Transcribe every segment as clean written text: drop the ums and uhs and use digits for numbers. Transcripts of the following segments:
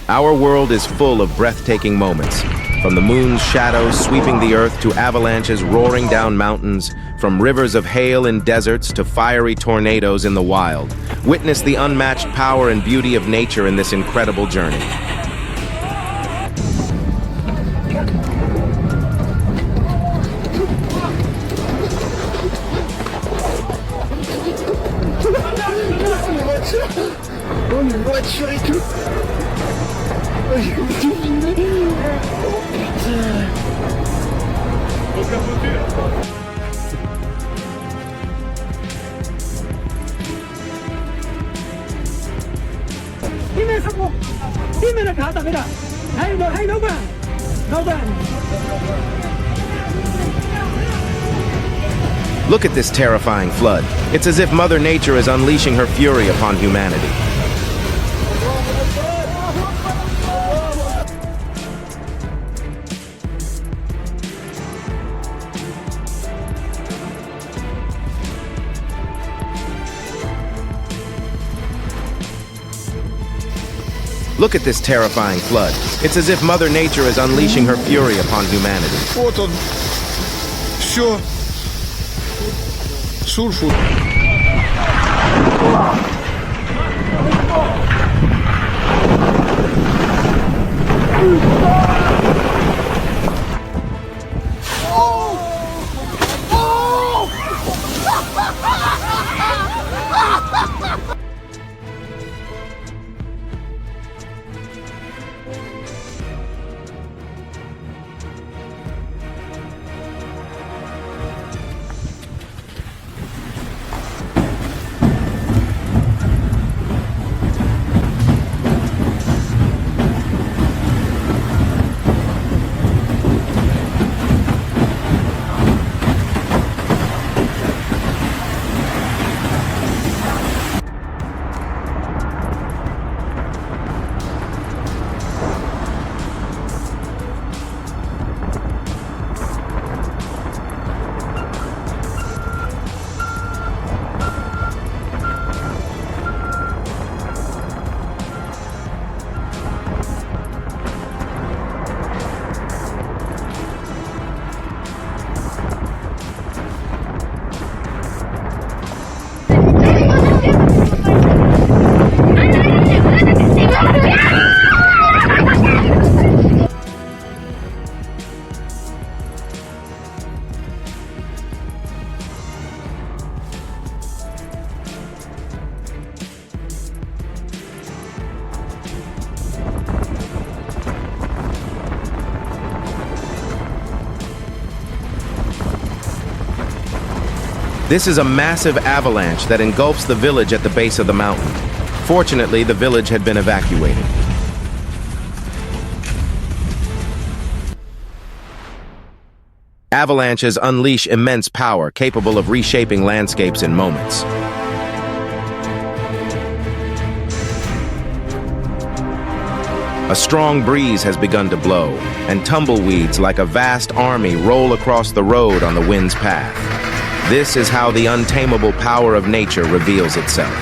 Our world is full of breathtaking moments, from the moon's shadows sweeping the earth to avalanches roaring down mountains, from rivers of hail in deserts to fiery tornadoes in the wild. Witness the unmatched power and beauty of nature in this incredible journey. Look at this terrifying flood. It's as if Mother Nature is unleashing her fury upon humanity. Look at this terrifying flood. It's as if Mother Nature is unleashing her fury upon humanity. Вот он. Все. Сурфу. This is a massive avalanche that engulfs the village at the base of the mountain. Fortunately, the village had been evacuated. Avalanches unleash immense power, capable of reshaping landscapes in moments. A strong breeze has begun to blow, and tumbleweeds like a vast army roll across the road on the wind's path. This is how the untamable power of nature reveals itself.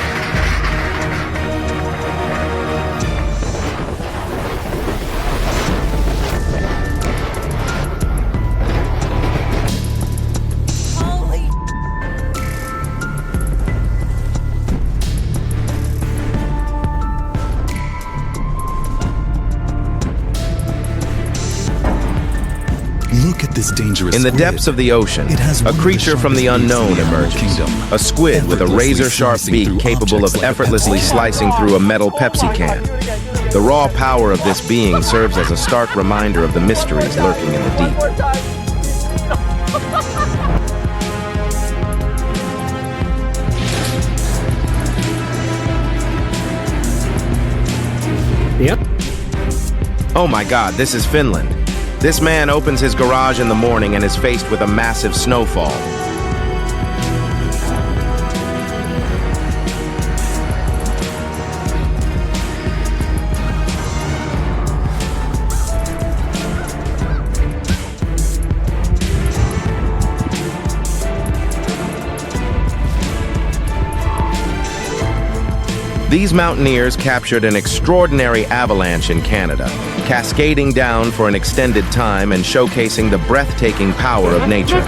In the depths of the ocean, a creature from the unknown emerges. A squid with a razor-sharp beak capable of effortlessly slicing through a metal Pepsi can. The raw power of this being serves as a stark reminder of the mysteries lurking in the deep. Yep. Oh my God, this is Finland. This man opens his garage in the morning and is faced with a massive snowfall. These mountaineers captured an extraordinary avalanche in Canada, cascading down for an extended time and showcasing the breathtaking power of nature.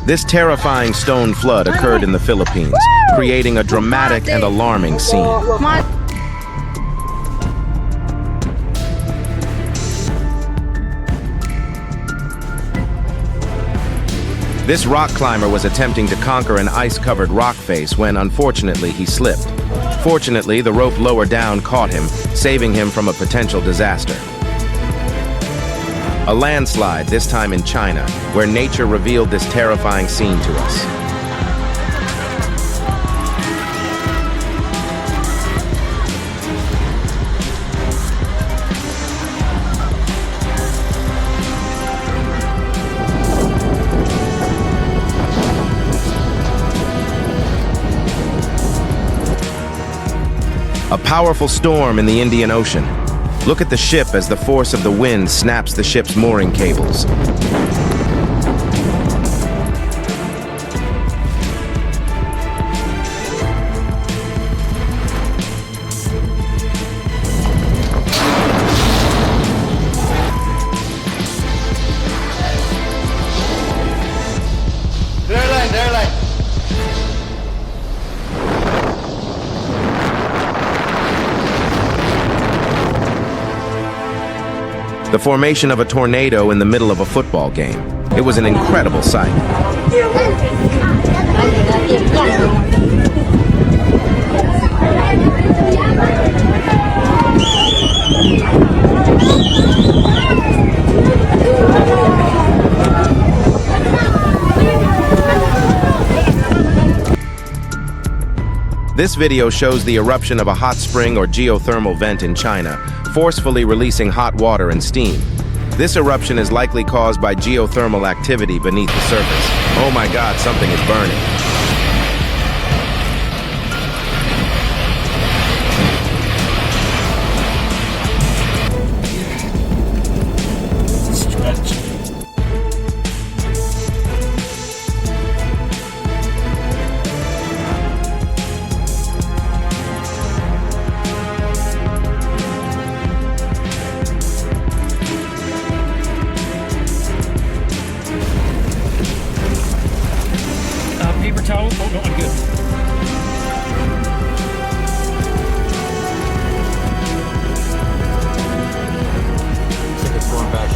This terrifying stone flood occurred in the Philippines, creating a dramatic and alarming scene. This rock climber was attempting to conquer an ice-covered rock face when, unfortunately, he slipped. Fortunately, the rope lower down caught him, saving him from a potential disaster. A landslide, this time in China, where nature revealed this terrifying scene to us. A powerful storm in the Indian Ocean. Look at the ship as the force of the wind snaps the ship's mooring cables. The formation of a tornado in the middle of a football game. It was an incredible sight. This video shows the eruption of a hot spring or geothermal vent in China, forcefully releasing hot water and steam. This eruption is likely caused by geothermal activity beneath the surface. Oh my God, something is burning. Paper towel? Oh, no, I'm good. Looks like it's going back.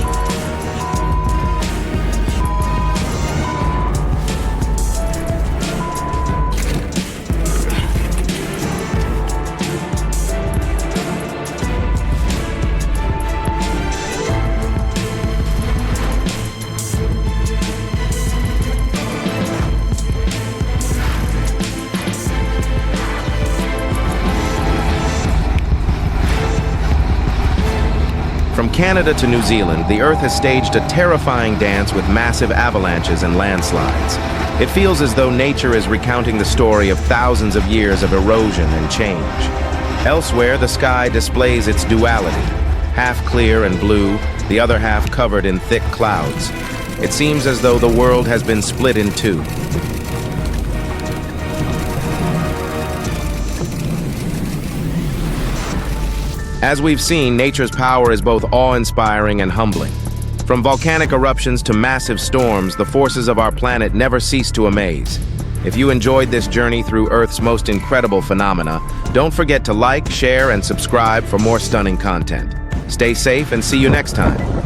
From Canada to New Zealand, the Earth has staged a terrifying dance with massive avalanches and landslides. It feels as though nature is recounting the story of thousands of years of erosion and change. Elsewhere, the sky displays its duality, half clear and blue, the other half covered in thick clouds. It seems as though the world has been split in two. As we've seen, nature's power is both awe-inspiring and humbling. From volcanic eruptions to massive storms, the forces of our planet never cease to amaze. If you enjoyed this journey through Earth's most incredible phenomena, don't forget to like, share, and subscribe for more stunning content. Stay safe and see you next time.